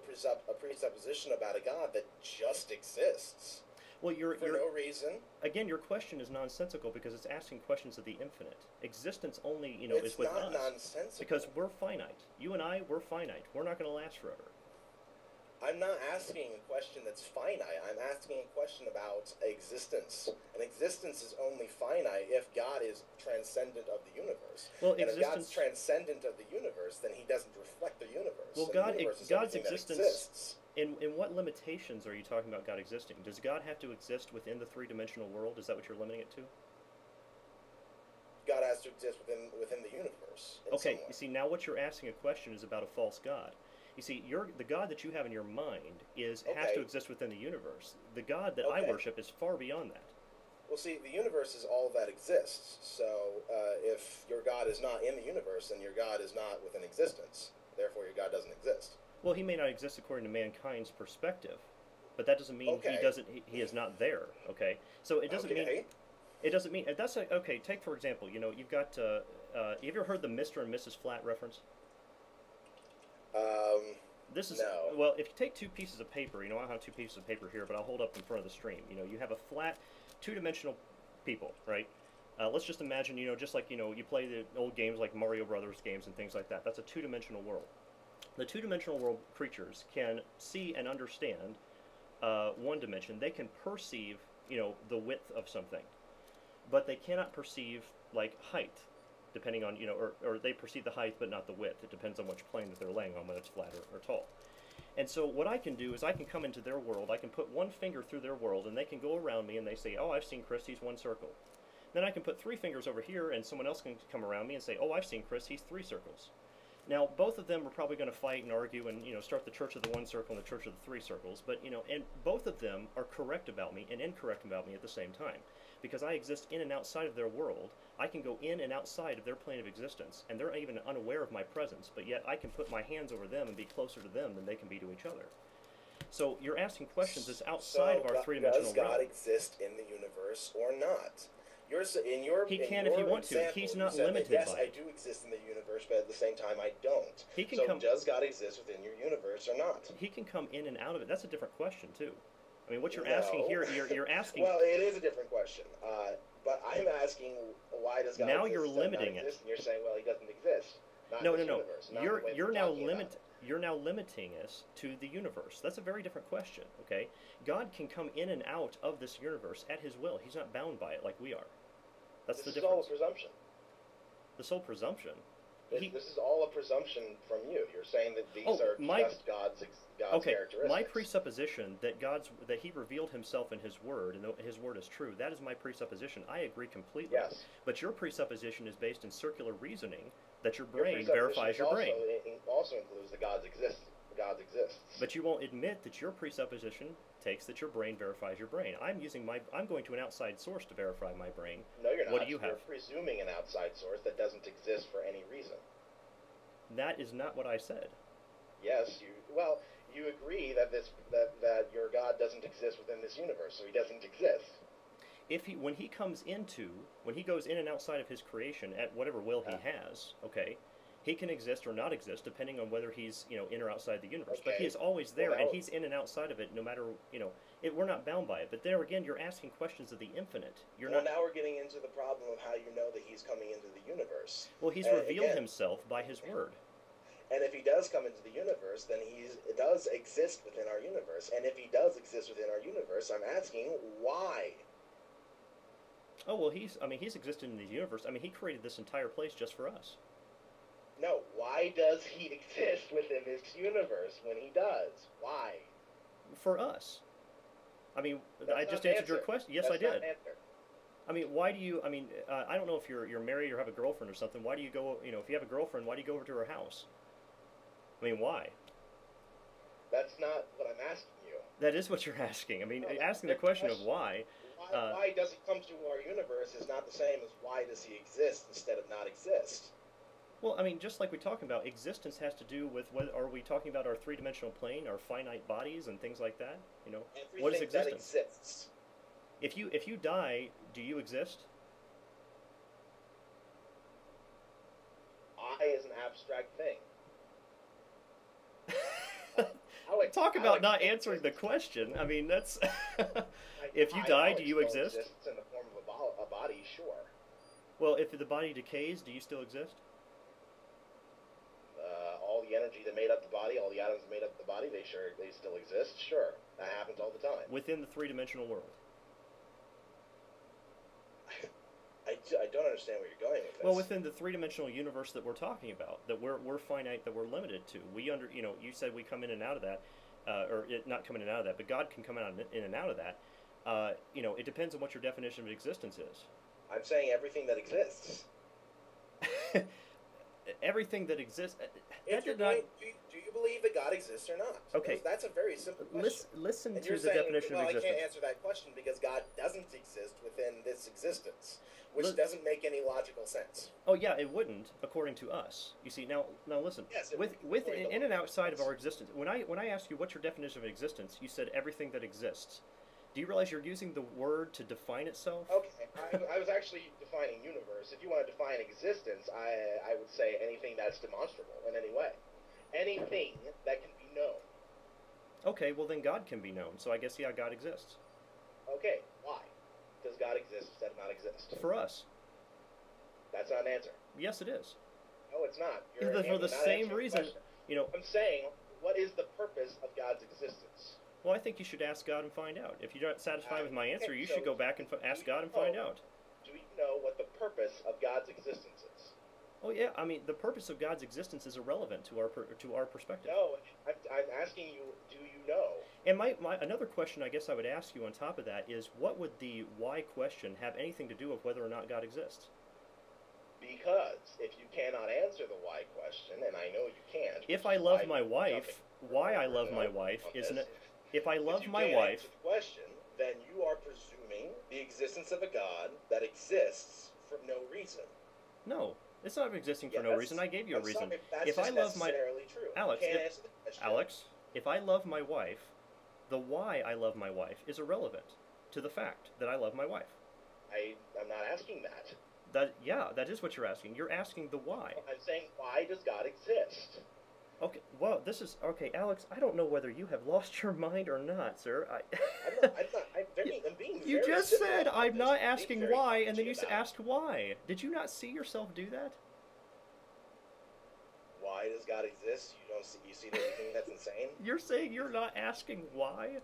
presupposition about a God that just exists. Well, for no reason. Again, your question is nonsensical because it's asking questions of the infinite. Existence only, is with us. It's not nonsensical. Because we're finite. You and I, we're finite. We're not going to last forever. I'm not asking a question that's finite. I'm asking a question about existence. And existence is only finite if God is transcendent of the universe. Well, and if God's transcendent of the universe, then he doesn't reflect the universe. Well, God's existence. In what limitations are you talking about God existing? Does God have to exist within the three-dimensional world? Is that what you're limiting it to? God has to exist within the universe. Okay, you see, now what you're asking a question is about a false God. You see, the God that you have in your mind has to exist within the universe. The God that I worship is far beyond that. Well, see, the universe is all that exists. So if your God is not in the universe, then your God is not within existence. Therefore, your God doesn't exist. Well, he may not exist according to mankind's perspective, but that doesn't mean he is not there. Okay, so it doesn't mean. It doesn't mean that's okay. Take for example, you've got. Have you ever heard the Mr. and Mrs. Flat reference? This is no. Well, if you take two pieces of paper, I don't have two pieces of paper here, but I'll hold up in front of the stream. You have a flat, two-dimensional people, right? Let's just imagine, just like, you play the old games like Mario Brothers games and things like that. That's a two-dimensional world. The two-dimensional world creatures can see and understand one dimension. They can perceive, the width of something, but they cannot perceive, like, height, depending on, or they perceive the height but not the width. It depends on which plane that they're laying on, whether it's flat or tall. And so what I can do is I can come into their world, I can put one finger through their world, and they can go around me and they say, oh, I've seen Chris, he's one circle. Then I can put 3 fingers over here and someone else can come around me and say, oh, I've seen Chris, he's 3 circles. Now, both of them are probably going to fight and argue and, start the church of the 1 circle and the church of the 3 circles, but, and both of them are correct about me and incorrect about me at the same time. Because I exist in and outside of their world, I can go in and outside of their plane of existence, and they're even unaware of my presence, but yet I can put my hands over them and be closer to them than they can be to each other. So you're asking questions that's outside of our three-dimensional realm. Does God exist in the universe or not? He can if he wants to. He's not limited by it. Yes, I do exist in the universe, but at the same time I don't. So does God exist within your universe or not? He can come in and out of it. That's a different question, too. I mean, what you're asking here, you're asking... Well, it is a different question. But I'm asking, why does God now exist? You're limiting it. And you're saying, well, he doesn't exist. No. You're now limiting us to the universe. That's a very different question, okay? God can come in and out of this universe at his will. He's not bound by it like we are. That's the difference. This is all a presumption. The sole presumption? This is all a presumption from you. You're saying that these are just God's characteristics. My presupposition that he revealed himself in his word, and his word is true, that is my presupposition. I agree completely. Yes. But your presupposition is based in circular reasoning that your brain verifies your brain. It also includes that God exists. But you won't admit that your presupposition takes that your brain verifies your brain. I'm going to an outside source to verify my brain. No, you're not. What do you have? You're presuming an outside source that doesn't exist for any reason. That is not what I said. Yes, you agree that that your God doesn't exist within this universe, so he doesn't exist. When he goes in and outside of his creation at whatever will he has, okay, he can exist or not exist depending on whether he's in or outside the universe. Okay. But he is always there, and he's in and outside of it, no matter we're not bound by it. But there again, you're asking questions of the infinite. Now we're getting into the problem of how you know that he's coming into the universe. Well, he's revealed himself by his word. And if he does come into the universe, then he does exist within our universe. And if he does exist within our universe, I'm asking why. Oh well, he's existed in the universe. I mean, he created this entire place just for us. No, why does he exist within this universe when he does? Why? For us. I mean, I just answered your question. Yes, That's I did. not an answer. I mean, why do you? I mean, I don't know if you're married or have a girlfriend or something. Why do you go? If you have a girlfriend, why do you go over to her house? I mean, why? That's not what I'm asking you. That is what you're asking. I mean, asking the question of why. Why does he come to our universe is not the same as why does he exist instead of not exist. Well, I mean, just like we're talking about, existence has to do with are we talking about our three-dimensional plane, our finite bodies, and things like that? Everything what is existence? That exists. If you die, do you exist? I is an abstract thing. Talk about not answering the question. I mean, that's... If you die, do you exist? Exists in the form of a body, sure. Well, if the body decays, do you still exist? All the energy that made up the body, all the atoms that made up the body, they still exist, sure. That happens all the time. Within the three-dimensional world. I don't understand where you're going with this. Well, within the three-dimensional universe that we're talking about, that we're finite, that we're limited to. You said we come in and out of that, not coming in and out of that, but God can come in and out of that. It depends on what your definition of existence is. I'm saying everything that exists. Everything that exists. Do you believe that God exists or not? Okay. Because that's a very simple question. Listen and to the definition of existence. I can't answer that question because God doesn't exist within this existence, which doesn't make any logical sense. Oh yeah, it wouldn't, according to us. You see, now listen. Yes, in and outside of our existence. When I asked you what's your definition of existence, you said everything that exists. Do you realize you're using the word to define itself? Okay, I was actually defining universe. If you want to define existence, I would say anything that's demonstrable in any way. Anything that can be known. Okay, well then God can be known, so I guess, yeah, God exists. Okay, why? Does God exist instead of not exist? For us. That's not an answer. Yes, it is. No, it's not. For the same reason, you know. I'm saying, what is the purpose of God's existence? Well, I think you should ask God and find out. If you're not satisfied with my answer, you should go back and ask God and find out. Do you know what the purpose of God's existence is? Oh yeah, I mean, the purpose of God's existence is irrelevant to our perspective. No, I'm asking you, do you know? And my another question I guess I would ask you on top of that is, what would the why question have anything to do with whether or not God exists? Because if you cannot answer the why question, and I know you can't. If I love my wife, why I love my wife isn't it? If I love my wife, answer the question, then you are presuming the existence of a God that exists for no reason. No, it's not existing for no reason. I gave you a reason. Sorry, that's if just I love my necessarily true. Alex, if I love my wife, the why I love my wife is irrelevant to the fact that I love my wife. I'm not asking that. That is what you're asking. You're asking the why. I'm saying, why does God exist? Okay, well, okay, Alex, I don't know whether you have lost your mind or not, sir. I'm being You very just simple said, about I'm this. not asking why, and then you about it. asked why. Did you not see yourself do that? Why does God exist? You see that you think that's insane? You're saying you're not asking why?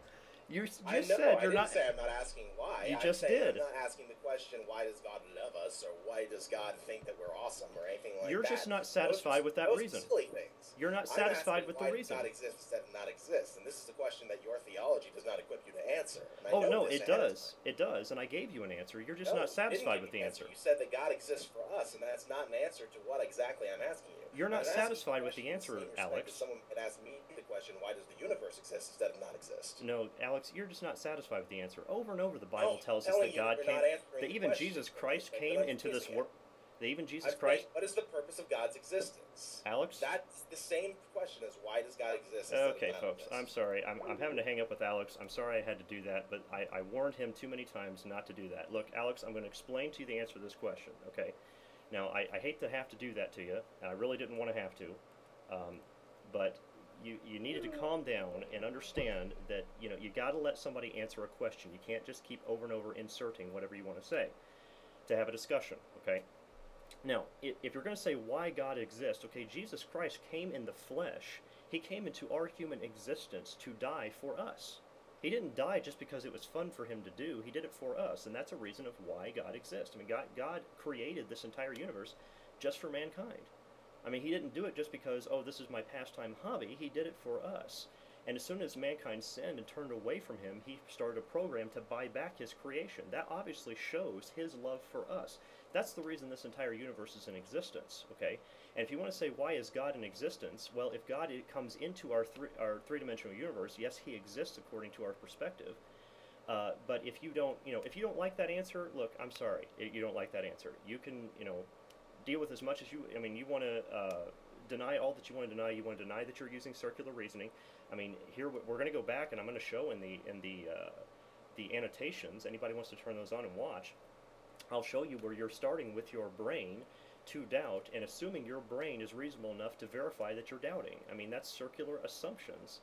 You just I didn't say I'm not asking why. You just I'm did. not asking the question, why does God love us, or why does God think that we're awesome, or anything like that. You're just not satisfied with that reason. Those silly things. You're not satisfied with the reason. Why does God exist instead of not exist? And this is a question that your theology does not equip you to answer. Oh, no, it does. It does, and I gave you an answer. You're just not satisfied with the answer. You said that God exists for us, and that's not an answer to what exactly I'm asking you. You're not satisfied with the answer, Alex. Someone could ask me the question, why does the universe exist instead of not exist? No, Alex, you're just not satisfied with the answer. Over and over, the Bible tells us that God came, that even Jesus Christ came into this world. That even Jesus Christ. What is the purpose of God's existence? Alex? That's the same question as why does God exist? Okay, folks, I'm sorry. I'm having to hang up with Alex. I'm sorry I had to do that, but I warned him too many times not to do that. Look, Alex, I'm going to explain to you the answer to this question, okay? Now, I hate to have to do that to you, and I really didn't want to have to, but you needed to calm down and understand that, you got to let somebody answer a question. You can't just keep over and over inserting whatever you want to say to have a discussion, okay? Now, if you're going to say why God exists, okay, Jesus Christ came in the flesh. He came into our human existence to die for us. He didn't die just because it was fun for him to do. He did it for us, and that's a reason of why God exists. I mean, God created this entire universe just for mankind. I mean, he didn't do it just because, oh, this is my pastime hobby. He did it for us. And as soon as mankind sinned and turned away from him, he started a program to buy back his creation. That obviously shows his love for us. That's the reason this entire universe is in existence, okay? And if you want to say, why is God in existence? Well, if God comes into our three-dimensional universe, yes, he exists according to our perspective. But if you don't, if you don't like that answer, look, I'm sorry, you don't like that answer. You can, deal with as much as you want to deny all that you want to deny. You want to deny that you're using circular reasoning. I mean, here we're going to go back, and I'm going to show in the annotations. Anybody wants to turn those on and watch. I'll show you where you're starting with your brain to doubt, and assuming your brain is reasonable enough to verify that you're doubting. I mean, that's circular assumptions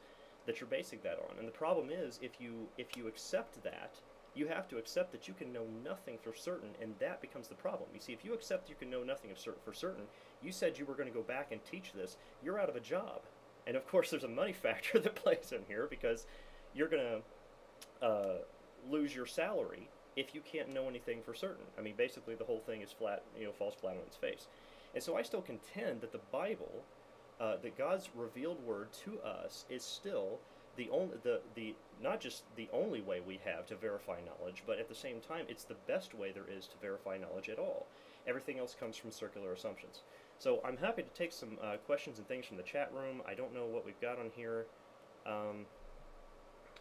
that you're basing that on. And the problem is, if you accept that, you have to accept that you can know nothing for certain, and that becomes the problem. You see, if you accept you can know nothing for certain, you said you were going to go back and teach this, you're out of a job. And of course, there's a money factor that plays in here, because you're going to lose your salary if you can't know anything for certain. I mean, basically, the whole thing is flat, falls flat on its face. And so I still contend that the Bible, that God's revealed word to us, is still the only, not just the only way we have to verify knowledge, but at the same time, it's the best way there is to verify knowledge at all. Everything else comes from circular assumptions. So I'm happy to take some questions and things from the chat room. I don't know what we've got on here. I'm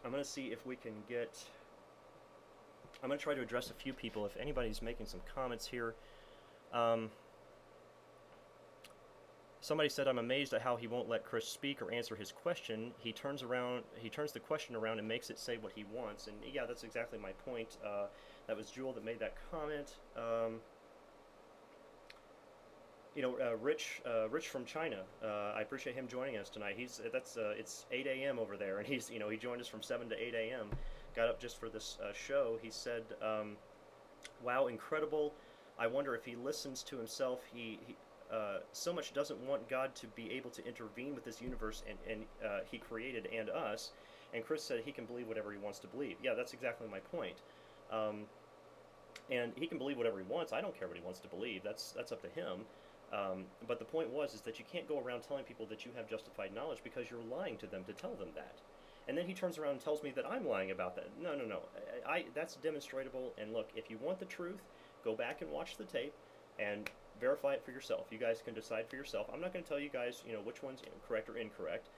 going to see if we can get... I'm going to try to address a few people if anybody's making some comments here. Somebody said, I'm amazed at how he won't let Chris speak or answer his question. He turns the question around and makes it say what he wants. And yeah, that's exactly my point. That was Jewel that made that comment. Rich from China. I appreciate him joining us tonight. It's 8 a.m. over there, and he joined us from 7 to 8 a.m. Got up just for this show. He said, "Wow, incredible! I wonder if he listens to himself, he so much doesn't want God to be able to intervene with this universe and he created and us. And Chris said he can believe whatever he wants to believe. Yeah, that's exactly my point. And he can believe whatever he wants. I don't care what he wants to believe. That's up to him. But the point is that you can't go around telling people that you have justified knowledge because you're lying to them to tell them that. And then he turns around and tells me that I'm lying about that. No. That's demonstratable. And look, if you want the truth, go back and watch the tape and verify it for yourself. You guys can decide for yourself. I'm not going to tell you guys, which one's correct or incorrect.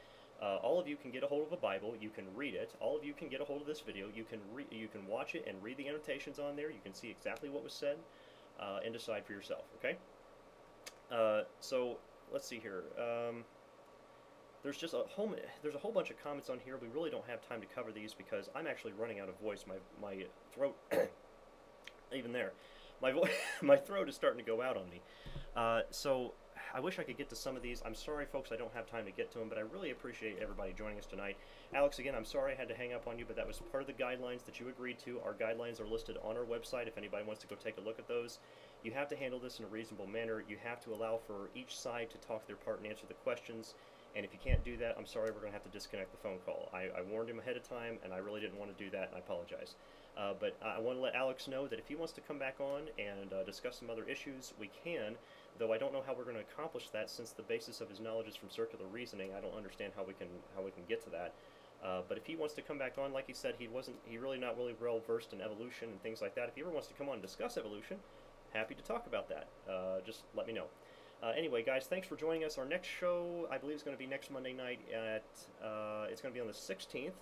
All of you can get a hold of a Bible. You can read it. All of you can get a hold of this video. You can watch it and read the annotations on there. You can see exactly what was said and decide for yourself. Okay. So let's see here. There's a whole bunch of comments on here. We really don't have time to cover these because I'm actually running out of voice. My throat, even there, my throat is starting to go out on me. So I wish I could get to some of these. I'm sorry, folks, I don't have time to get to them, but I really appreciate everybody joining us tonight. Alex, again, I'm sorry I had to hang up on you, but that was part of the guidelines that you agreed to. Our guidelines are listed on our website if anybody wants to go take a look at those. You have to handle this in a reasonable manner. You have to allow for each side to talk their part and answer the questions. And if you can't do that, I'm sorry, we're going to have to disconnect the phone call. I warned him ahead of time, and I really didn't want to do that, and I apologize. But I want to let Alex know that if he wants to come back on and discuss some other issues, we can, though I don't know how we're going to accomplish that since the basis of his knowledge is from circular reasoning. I don't understand how we can get to that. But if he wants to come back on, like he said, he really not really well versed in evolution and things like that. If he ever wants to come on and discuss evolution, happy to talk about that. Just let me know. Anyway, guys, thanks for joining us. Our next show, I believe, is going to be next Monday night at, it's going to be on the 16th,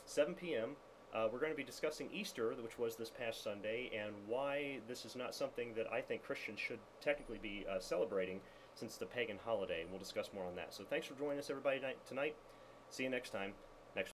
7 p.m. We're going to be discussing Easter, which was this past Sunday, and why this is not something that I think Christians should technically be celebrating since it's a pagan holiday, and we'll discuss more on that. So thanks for joining us, everybody, tonight. See you next time.